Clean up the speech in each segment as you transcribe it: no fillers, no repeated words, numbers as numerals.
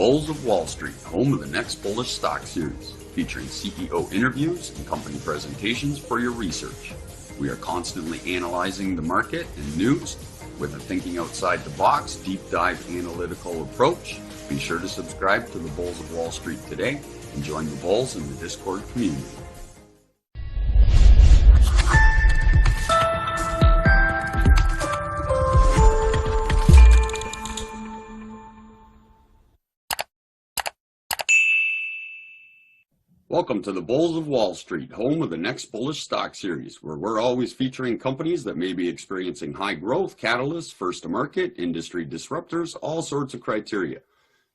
Bulls of Wall Street, home of the next bullish stock series, featuring CEO interviews and company presentations for your research. We are constantly analyzing the market and news with a thinking outside the box, deep dive analytical approach. Be sure to subscribe to the Bulls of Wall Street today and join the Bulls in the Discord community. Welcome to the Bulls of Wall Street, home of the next bullish stock series, where we're always featuring companies that may be experiencing high growth, catalysts, first to market, industry disruptors, all sorts of criteria.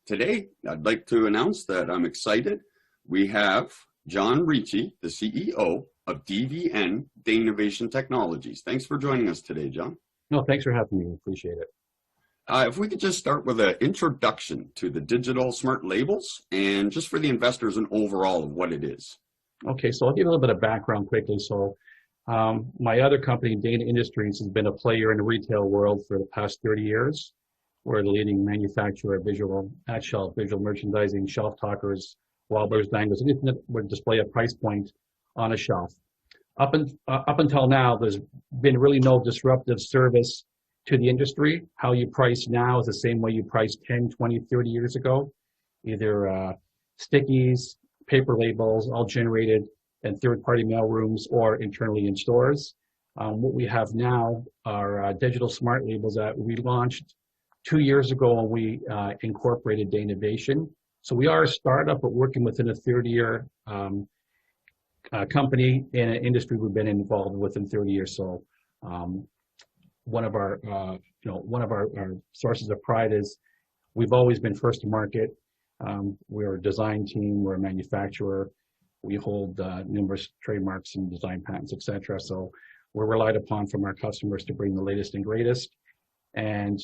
Today, I'd like to announce that I'm excited. We have John Ricci, the CEO of DVN, Danavation Technologies. Thanks for joining us today, John. No, thanks for having me. Appreciate it. If we could just start with an introduction to the digital smart labels and just for the investors and overall of what it is. Okay, so I'll give you a little bit of background quickly. So my other company, Dana Industries, has been a player in the retail world for the past 30 years. We're the leading manufacturer of visual at-shelf, visual merchandising, shelf talkers, wobblers, danglers, anything that would display a price point on a shelf. Up until now, there's been really no disruptive service to the industry. How you price now is the same way you priced 10, 20, 30 years ago. Either stickies, paper labels, all generated in third-party mail rooms or internally in stores. What we have now are digital smart labels that we launched 2 years ago when we incorporated Danavation. So we are a startup, but working within a 30-year company in an industry we've been involved with in 30 years. So one of our sources of pride is we've always been first to market. We're a design team, we're a manufacturer. We hold numerous trademarks and design patents, etc. So we're relied upon from our customers to bring the latest and greatest. And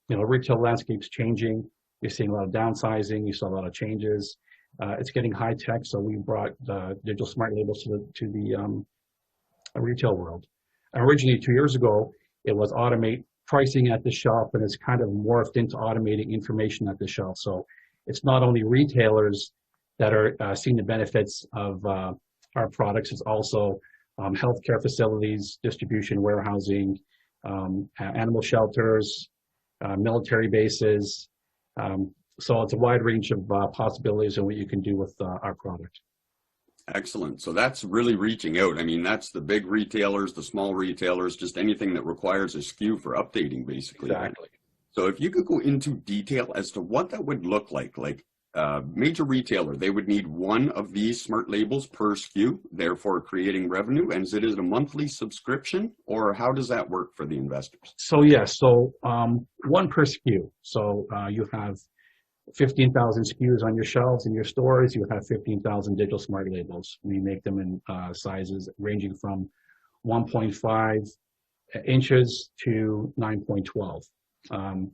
retail landscape's changing. You're seeing a lot of downsizing. You saw a lot of changes. It's getting high tech. So we brought digital smart labels to the retail world. Originally, 2 years ago, it was automate pricing at the shelf, and it's kind of morphed into automating information at the shelf. So it's not only retailers that are seeing the benefits of our products, it's also healthcare facilities, distribution, warehousing, animal shelters, military bases. So it's a wide range of possibilities and what you can do with our product. Excellent. So that's really reaching out. I mean, that's the big retailers, the small retailers, just anything that requires a SKU for updating, basically. Exactly. So if you could go into detail as to what that would look like major retailer, they would need one of these smart labels per SKU, therefore creating revenue. And is it a monthly subscription, or how does that work for the investors? So yes, one per SKU. So you have 15,000 SKUs on your shelves in your stores. You have 15,000 digital smart labels. We make them in sizes ranging from 1.5 inches to 9.12, and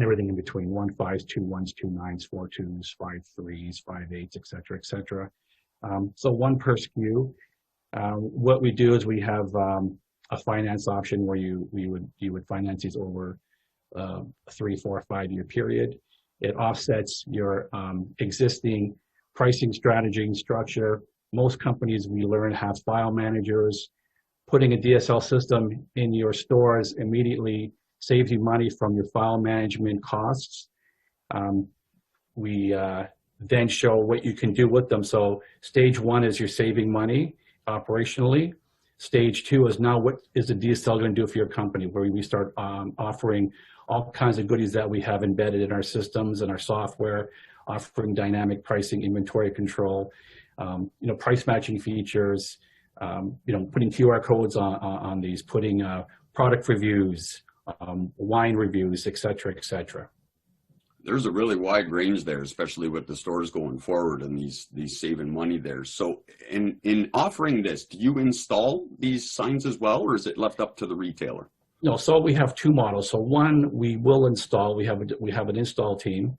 everything in between: 1.5s, 2.1s, 2.9s, 4.2s, 5.3s, 5.8s, etc., etc. So one per SKU. What we do is we have a finance option where you would finance these over a 3, 4, 5-year period. It offsets your existing pricing strategy and structure. Most companies, we learn, have file managers. Putting a DSL system in your stores immediately saves you money from your file management costs. We then show what you can do with them. So stage one is you're saving money operationally. Stage two is now what is the DSL going to do for your company, where we start offering all kinds of goodies that we have embedded in our systems and our software, offering dynamic pricing, inventory control, price matching features, putting QR codes on these, putting product reviews, wine reviews, etc., etc. There's a really wide range there, especially with the stores going forward and these saving money there. So in offering this, do you install these signs as well, or is it left up to the retailer? No, so we have two models. So one, we will install. We have an install team,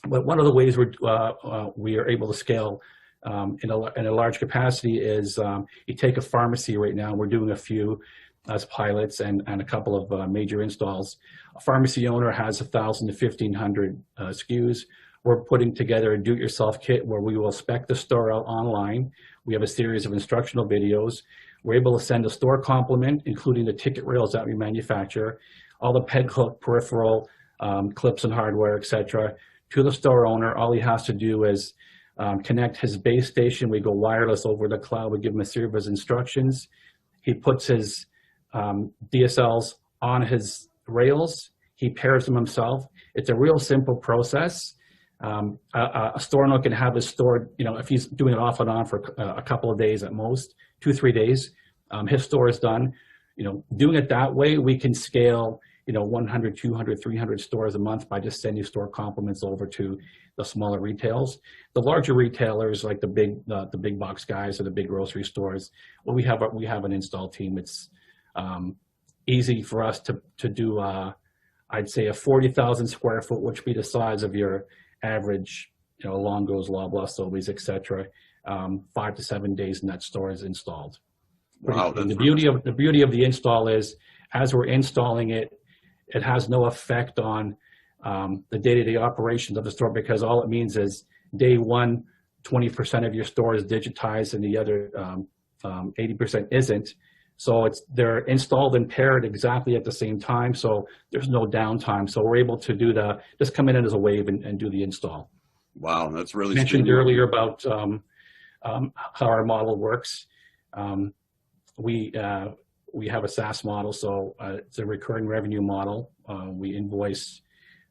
but one of the ways we are able to scale in a large capacity is you take a pharmacy right now. We're doing a few as pilots and a couple of major installs. A pharmacy owner has 1,000 to 1,500 SKUs. We're putting together a do-it-yourself kit where we will spec the store out online. We have a series of instructional videos. We're able to send a store complement, including the ticket rails that we manufacture, all the peg hook, peripheral, clips and hardware, etc., to the store owner. All he has to do is connect his base station. We go wireless over the cloud. We give him a series of instructions. He puts his DSLs on his rails. He pairs them himself. It's a real simple process. A store owner can have his store, if he's doing it off and on for a couple of days at most, 2-3 days, his store is done. Doing it that way, we can scale, 100, 200, 300 stores a month by just sending store complements over to the smaller retails. The larger retailers, like the big box guys or the big grocery stores, well, we have an install team. It's easy for us to do, I'd say, a 40,000 square foot, which would be the size of your average, Longo's, Loblaws, Sobeys, etc. 5 to 7 days in that store is installed. Wow, and the beauty of the install is, as we're installing it, it has no effect on the day-to-day operations of the store, because all it means is day one, 20% of your store is digitized and the other 80% isn't. So they're installed and paired exactly at the same time, so there's no downtime. So we're able to just come in as a wave and do the install. Wow, that's really mentioned earlier about how our model works. We have a SaaS model, so it's a recurring revenue model. We invoice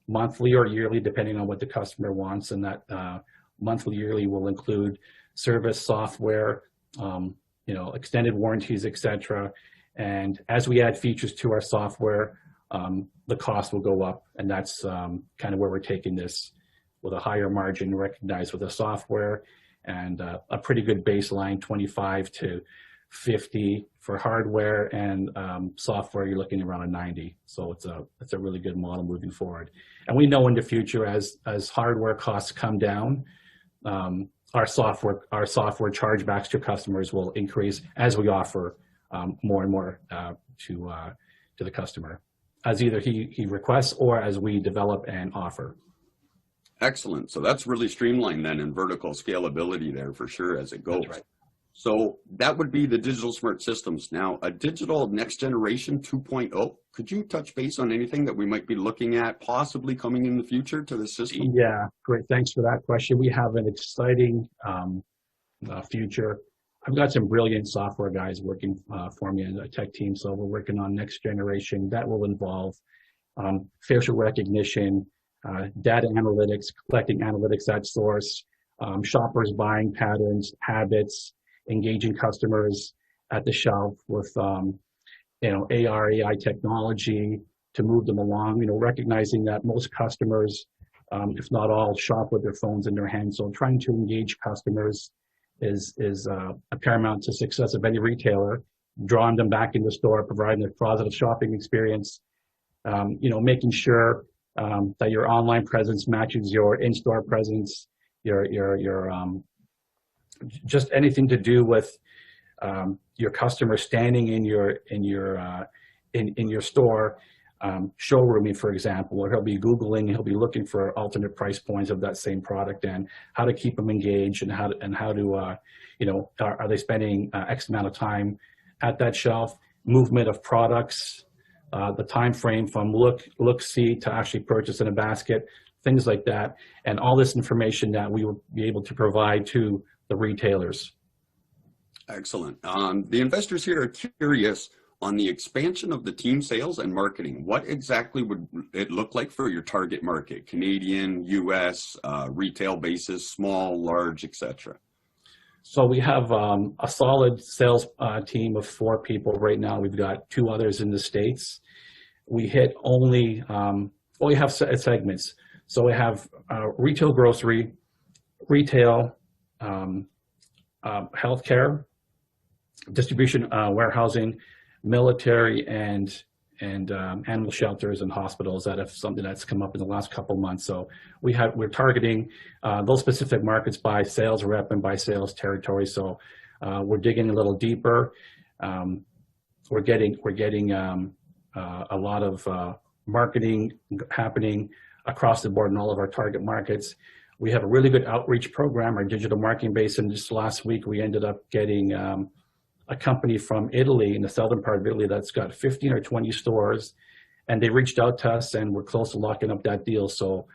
monthly or yearly, depending on what the customer wants, and that monthly, yearly will include service, software, extended warranties, etc. And as we add features to our software, the cost will go up, and that's kind of where we're taking this, with a higher margin recognized with the software, and a pretty good baseline, 25 to 50 for hardware, and software you're looking around a 90. So it's a really good model moving forward. And we know in the future, as hardware costs come down, our software chargebacks to customers will increase as we offer more and more to the customer, as either he requests or as we develop and offer. Excellent. So that's really streamlined then, and vertical scalability there for sure as it goes. That's right. So that would be the digital smart systems. Now, a digital next generation 2.0, could you touch base on anything that we might be looking at possibly coming in the future to the system? Yeah, great. Thanks for that question. We have an exciting future. I've got some brilliant software guys working for me in the tech team, so we're working on next generation. That will involve facial recognition, data analytics, collecting analytics at source, shoppers' buying patterns, habits, engaging customers at the shelf with AR, AI technology to move them along, recognizing that most customers, if not all, shop with their phones in their hands. So trying to engage customers is a paramount to success of any retailer, drawing them back in the store, providing a positive shopping experience, making sure that your online presence matches your in-store presence, your just anything to do with your customer standing in your store, showrooming, for example, or he'll be Googling, he'll be looking for alternate price points of that same product, and how to keep them engaged, and how to are they spending X amount of time at that shelf, movement of products, the time frame from look see to actually purchase in a basket, things like that, and all this information that we will be able to provide to the retailers. Excellent. The investors here are curious on the expansion of the team sales and marketing. What exactly would it look like for your target market? Canadian, US, retail basis, small, large, etc. So we have a solid sales team of 4 people right now. We've got 2 others in the States. We hit only, we have segments. So we have retail grocery, retail, healthcare, distribution, warehousing, military, and animal shelters and hospitals. That have something that's come up in the last couple of months. So we're targeting those specific markets by sales rep and by sales territory. So we're digging a little deeper. we're getting a lot of marketing happening across the board in all of our target markets. We have a really good outreach program, our digital marketing base, and just last week we ended up getting a company from Italy, in the southern part of Italy, that's got 15 or 20 stores, and they reached out to us, and we're close to locking up that deal. So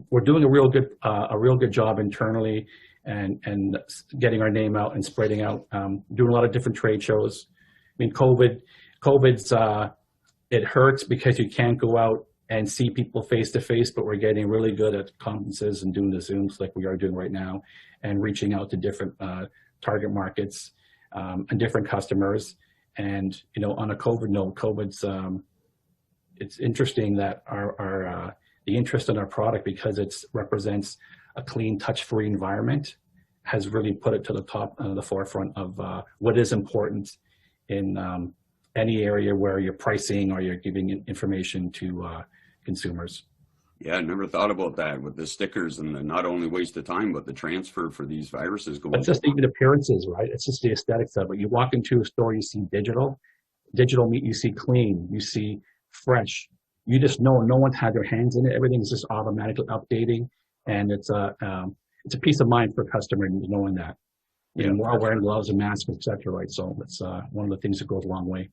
we're doing a real good job internally, and getting our name out and spreading out, doing a lot of different trade shows. I mean, COVID's it hurts because you can't go out and see people face to face, but we're getting really good at conferences and doing the Zooms like we are doing right now, and reaching out to different target markets and different customers. And on a COVID note, it's interesting that the interest in our product, because it represents a clean, touch-free environment, has really put it to the top, the forefront of what is important in any area where you're pricing or you're giving information to consumers. Yeah, I never thought about that with the stickers and the not only waste of time, but the transfer for these viruses going. It's just even appearances, right? It's just the aesthetics of it. You walk into a store, you see digital meat, you see clean, you see fresh. You just know no one's had their hands in it. Everything's just automatically updating, and it's a peace of mind for customers knowing that. We're all wearing gloves and masks, etc. Right? So it's one of the things that goes a long way.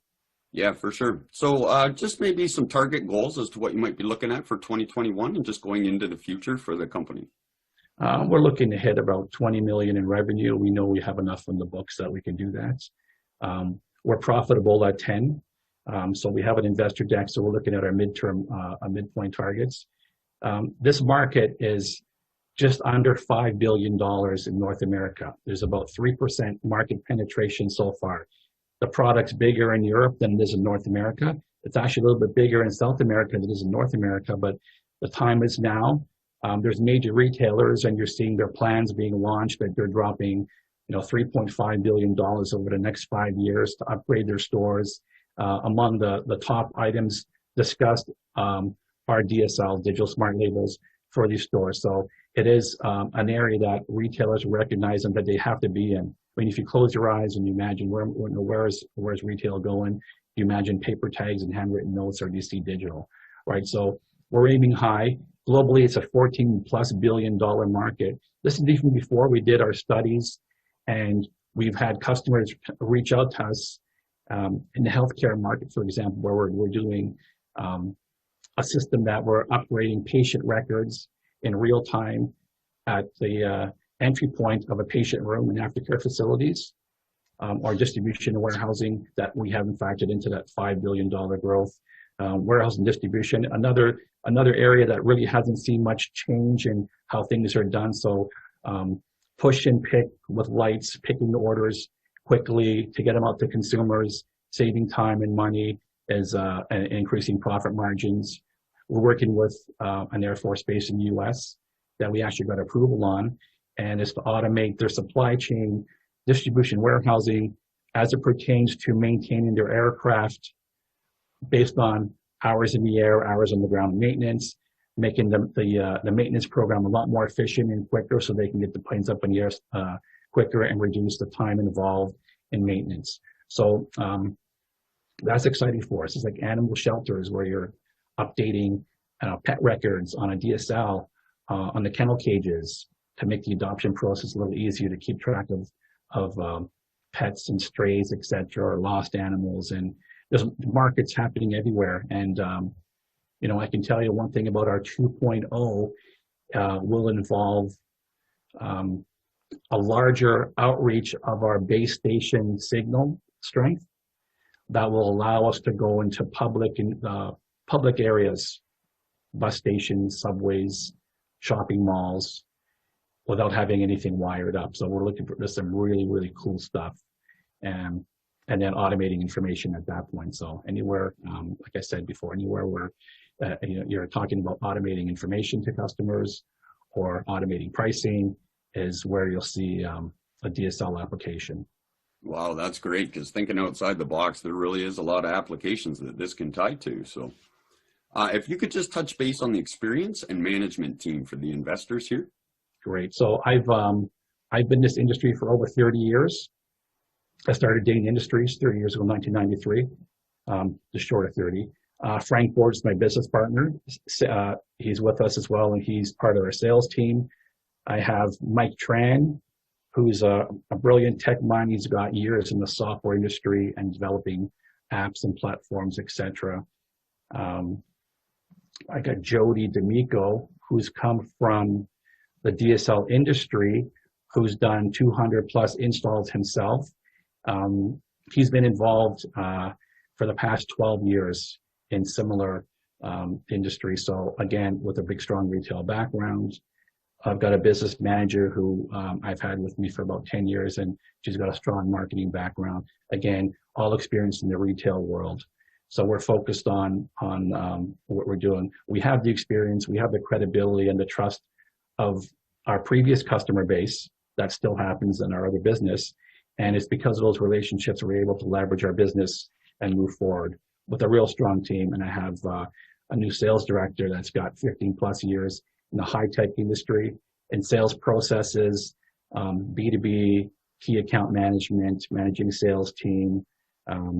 Yeah, for sure. So just maybe some target goals as to what you might be looking at for 2021 and just going into the future for the company. We're looking to hit about 20 million in revenue. We know we have enough in the books that we can do that. We're profitable at 10. So we have an investor deck, so we're looking at our midpoint targets. This market is just under $5 billion in North America. There's about 3% market penetration so far. The product's bigger in Europe than it is in North America. It's actually a little bit bigger in South America than it is in North America, but the time is now. There's major retailers, and you're seeing their plans being launched that they're dropping, $3.5 billion over the next 5 years to upgrade their stores. Among the top items discussed are DSL, digital smart labels, for these stores. So it is an area that retailers recognize and that they have to be in. I mean, if you close your eyes and you imagine where's retail going, you imagine paper tags and handwritten notes, or do you see digital, right? So we're aiming high. Globally, it's a $14+ billion market. This is even before we did our studies, and we've had customers reach out to us in the healthcare market, for example, where we're doing a system that we're upgrading patient records in real time at the entry point of a patient room in aftercare facilities, or distribution and warehousing that we haven't factored into that $5 billion growth. Warehouse and distribution, another area that really hasn't seen much change in how things are done. So push and pick with lights, picking the orders quickly to get them out to consumers, saving time and money, and increasing profit margins. We're working with an Air Force base in the US that we actually got approval on, and is to automate their supply chain, distribution, warehousing, as it pertains to maintaining their aircraft based on hours in the air, hours on the ground maintenance, making the maintenance program a lot more efficient and quicker, so they can get the planes up in the air quicker and reduce the time involved in maintenance. So that's exciting for us. It's like animal shelters where you're updating pet records on a DSL, on the kennel cages, to make the adoption process a little easier, to keep track of pets and strays, etc., or lost animals. And there's markets happening everywhere. And I can tell you one thing about our 2.0 will involve a larger outreach of our base station signal strength that will allow us to go into public areas, bus stations, subways, shopping malls, without having anything wired up. So we're looking for some really, really cool stuff, and then automating information at that point. So anywhere, like I said before, anywhere where you're talking about automating information to customers or automating pricing is where you'll see a DSL application. Wow, that's great, because thinking outside the box, there really is a lot of applications that this can tie to. So if you could just touch base on the experience and management team for the investors here. Great. So I've been in this industry for over 30 years. I started Dane Industries 30 years ago, 1993, just short of 30. Frank Borg is my business partner. He's with us as well, and he's part of our sales team. I have Mike Tran, who's a brilliant tech mind. He's got years in the software industry and developing apps and platforms, etc. I got Jody D'Amico, who's come from the DSL industry, who's done 200 plus installs himself. He's been involved for the past 12 years in similar industry. So again, with a big, strong retail background. I've got a business manager who I've had with me for about 10 years, and she's got a strong marketing background. Again, all experienced in the retail world. So we're focused on what we're doing. We have the experience, we have the credibility and the trust of our previous customer base. That still happens in our other business. And it's because of those relationships we're able to leverage our business and move forward with a real strong team. And I have a new sales director that's got 15 plus years in the high-tech industry, in sales processes, B2B, key account management, managing sales team.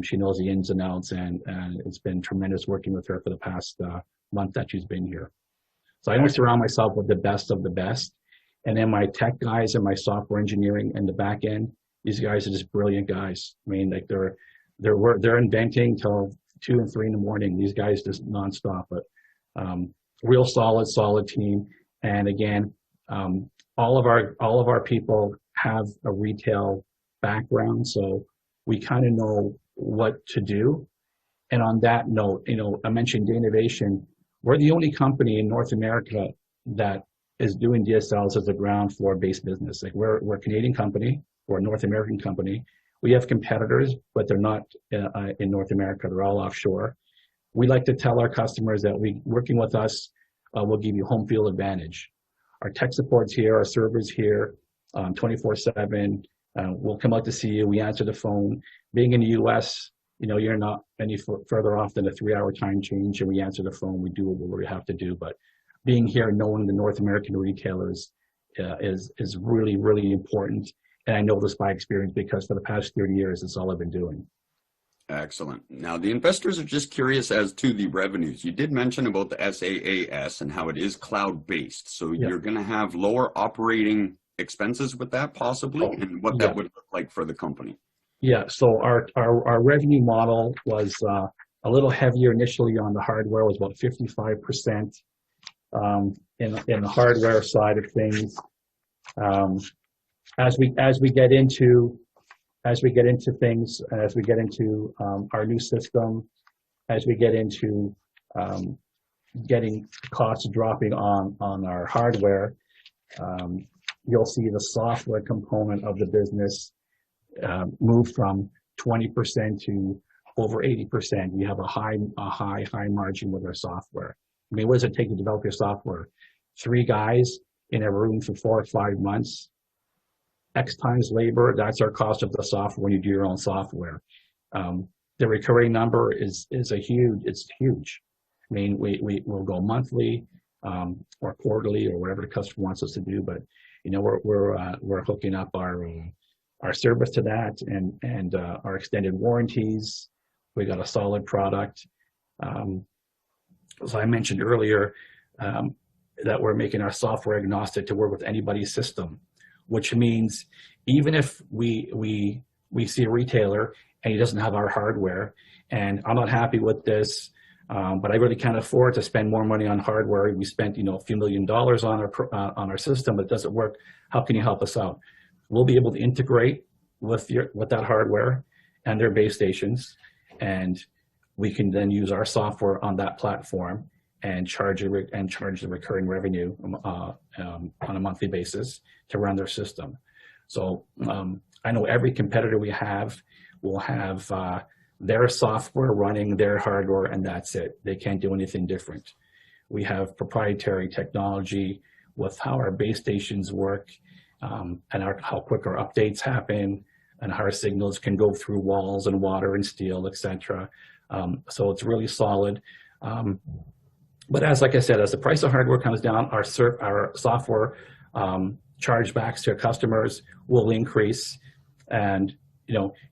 She knows the ins and outs, and it's been tremendous working with her for the past month that she's been here. So I always surround myself with the best of the best. And then my tech guys and my software engineering and the back end, these guys are just brilliant guys. I mean, like they're inventing till 2 and 3 in the morning. These guys just nonstop, but real solid team. And again, all of our people have a retail background, so we kind of know what to do. And on that note, I mentioned Danavation. We're the only company in North America that is doing DSLs as a ground floor based business. Like we're a Canadian company, we're a North American company. We have competitors, but they're not in North America. They're all offshore. We like to tell our customers that working with us will give you home field advantage. Our tech support's here, our server's here, 24/7. We'll come out to see you. We answer the phone. Being in the U.S., you're not any further off than a 3-hour time change, and we answer the phone. We do what we have to do. But being here, knowing the North American retailers is really, really important. And I know this by experience because for the past 30 years, that's all I've been doing. Excellent. Now, the investors are just curious as to the revenues. You did mention about the SaaS and how it is cloud-based. So you're going to have lower operating expenses with that possibly, and what that would look like for the company. Yeah, so our revenue model was a little heavier initially on the hardware, was about 55% in the hardware side of things. As we get into things, as we get into our new system, as we get into getting costs dropping on our hardware, you'll see the software component of the business move from 20% to over 80%. We have a high margin with our software. I mean, what does it take to develop your software? 3 guys in a room for 4 or 5 months. X times labor, that's our cost of the software when you do your own software. The recurring number is huge. I mean, we'll go monthly or quarterly or whatever the customer wants us to do, but we're hooking up our service to that and our extended warranties. We got a solid product. As I mentioned earlier, that we're making our software agnostic to work with anybody's system, which means even if we see a retailer and he doesn't have our hardware and I'm not happy with this, but I really can't afford to spend more money on hardware. We spent a few $1 million on our system, but it doesn't work. How can you help us out? We'll be able to integrate with that hardware and their base stations, and we can then use our software on that platform and charge the recurring revenue on a monthly basis to run their system. So I know every competitor we have will have their software running their hardware, and that's it. They can't do anything different. We have proprietary technology with how our base stations work and how quick our updates happen and how our signals can go through walls and water and steel, etc. So it's really solid. But like I said, as the price of hardware comes down, our software chargebacks to our customers will increase. And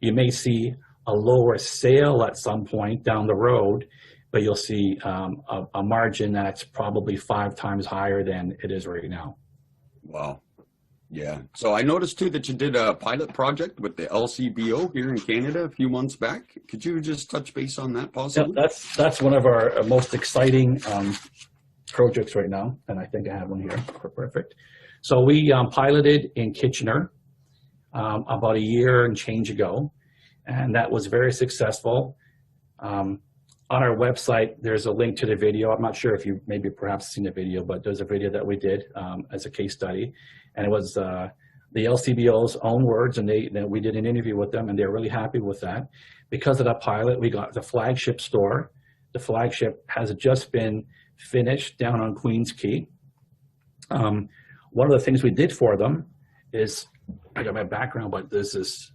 you may see a lower sale at some point down the road, but you'll see a margin that's probably 5 times higher than it is right now. Wow. Yeah. So I noticed too that you did a pilot project with the LCBO here in Canada a few months back. Could you just touch base on that possibly? Yeah, that's one of our most exciting projects right now, and I think I have one here. Perfect. So we piloted in Kitchener about a year and change ago, and that was very successful. On our website, there's a link to the video. I'm not sure if you maybe perhaps seen the video, but there's a video that we did as a case study. And it was the LCBO's own words, and we did an interview with them, and they're really happy with that. Because of that pilot, we got the flagship store. The flagship has just been finished down on Queens Quay. One of the things we did for them is, I got my background, but this is,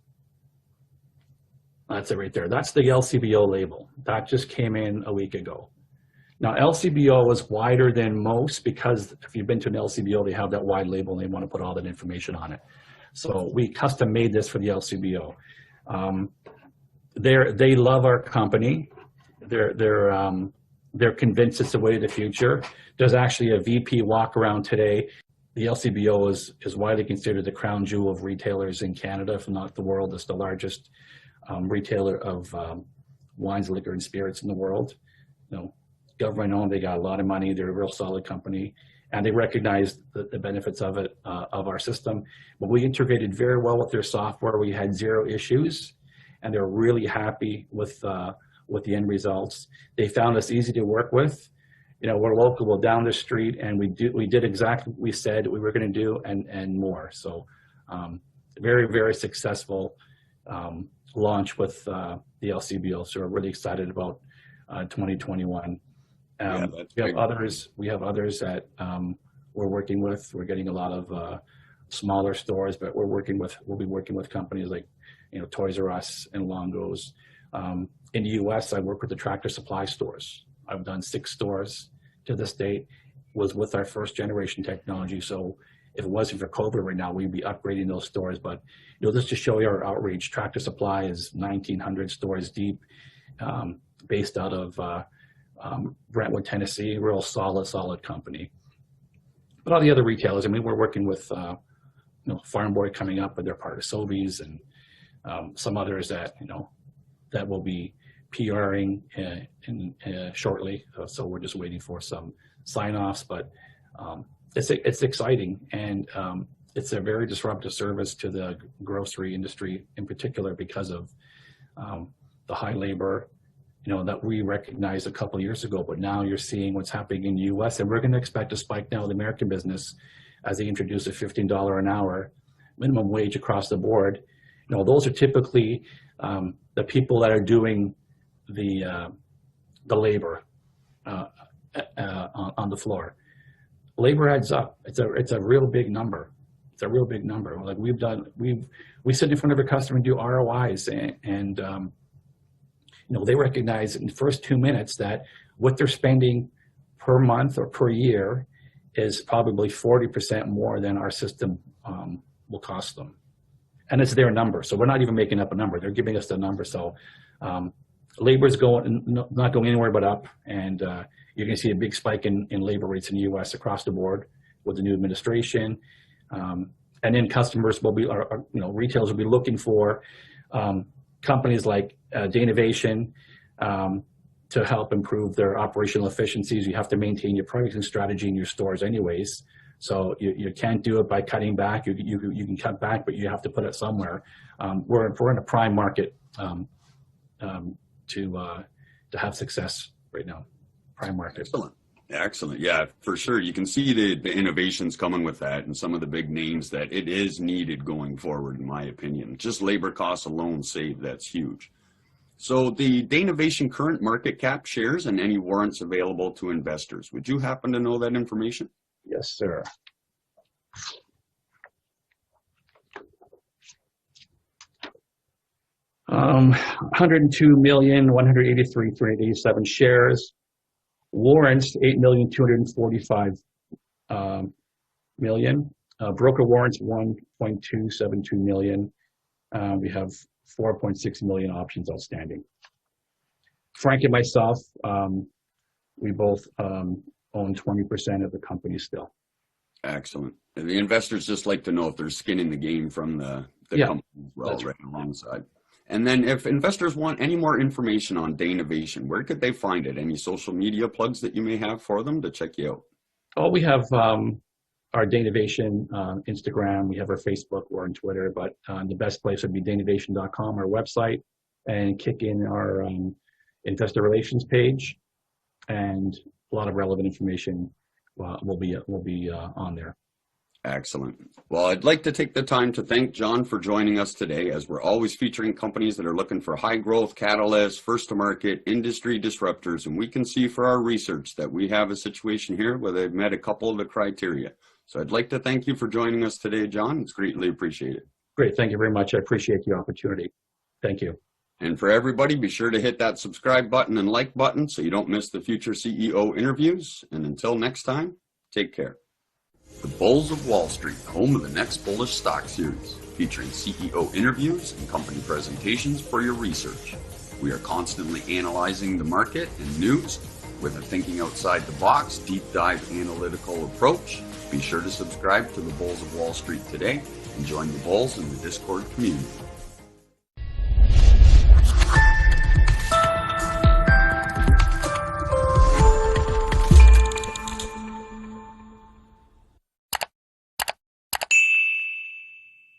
that's it right there. That's the LCBO label. That just came in a week ago. Now, LCBO is wider than most because if you've been to an LCBO, they have that wide label and they want to put all that information on it. So we custom made this for the LCBO. They love our company. They're convinced it's the way of the future. There's actually a VP walk around today. The LCBO is widely considered the crown jewel of retailers in Canada, if not the world. It's the largest retailer of wines, liquor, and spirits in the world. Government owned, they got a lot of money, they're a real solid company, and they recognize the benefits of it, of our system. But we integrated very well with their software. We had 0 issues, and they're really happy with the end results. They found us easy to work with. We're local, we're down the street, and we did exactly what we said we were going to do and more. So very, very successful launch with the LCBO. So we're really excited about 2021. We have others that we're working with. We're getting a lot of smaller stores, but we'll be working with companies like Toys R Us and Longo's. In the US, I work with the Tractor Supply stores. I've done 6 stores to this date, was with our first generation technology. So if it wasn't for COVID right now, we'd be upgrading those stores. But just to show you our outreach, Tractor Supply is 1,900 stores deep, based out of Brentwood, Tennessee, real solid company. But all the other retailers, we're working with Farm Boy coming up, but they're part of Sobeys, and some others that that will be PRing shortly. So we're just waiting for some sign-offs, but it's exciting, and it's a very disruptive service to the grocery industry in particular because of the high labor that we recognized a couple of years ago, but now you're seeing what's happening in the US, and we're going to expect a spike now in the American business as they introduce a $15 an hour minimum wage across the board. Those are typically the people that are doing the labor on the floor. Labor adds up. It's a real big number. It's a real big number. Like we sit in front of a customer and do ROIs, and they recognize in the first 2 minutes that what they're spending per month or per year is probably 40% more than our system will cost them. And it's their number. So we're not even making up a number. They're giving us the number. So labor is not going anywhere but up. And you're going to see a big spike in labor rates in the US across the board with the new administration. And then customers will be, retailers will be looking for companies like Danavation to help improve their operational efficiencies. You have to maintain your pricing strategy in your stores anyways. So you can't do it by cutting back. You can cut back, but you have to put it somewhere. We're in a prime market to have success right now. Prime market. Excellent. Yeah, for sure. You can see the innovations coming with that, and some of the big names that it is needed going forward, in my opinion. Just labor costs alone saved, that's huge. So the Danavation current market cap, shares, and any warrants available to investors. Would you happen to know that information? Yes, sir. $102,183,387 shares. Warrants, 8,245,000,000. Broker warrants, 1.272 million. We have 4.6 million options outstanding. Frank and myself, we both own 20% of the company still. Excellent. And the investors just like to know if there's skin in the game from the company as well, right alongside. And then if investors want any more information on Danavation, where could they find it? Any social media plugs that you may have for them to check you out? Oh, we have our Danavation Instagram, we have our Facebook, we're on Twitter, but the best place would be danavation.com, our website, and kick in our investor relations page, and a lot of relevant information will be on there. Excellent. Well, I'd like to take the time to thank John for joining us today, as we're always featuring companies that are looking for high growth catalysts, first to market, industry disruptors, and we can see for our research that we have a situation here where they've met a couple of the criteria. So I'd like to thank you for joining us today, John. It's greatly appreciated. Great. Thank you very much. I appreciate the opportunity. Thank you. And for everybody, be sure to hit that subscribe button and like button so you don't miss the future CEO interviews. And until next time, take care. The Bulls of Wall Street, home of the next bullish stock series, featuring CEO interviews and company presentations for your research. We are constantly analyzing the market and news with a thinking outside the box, deep dive analytical approach. Be sure to subscribe to the Bulls of Wall Street today and join the Bulls in the Discord community.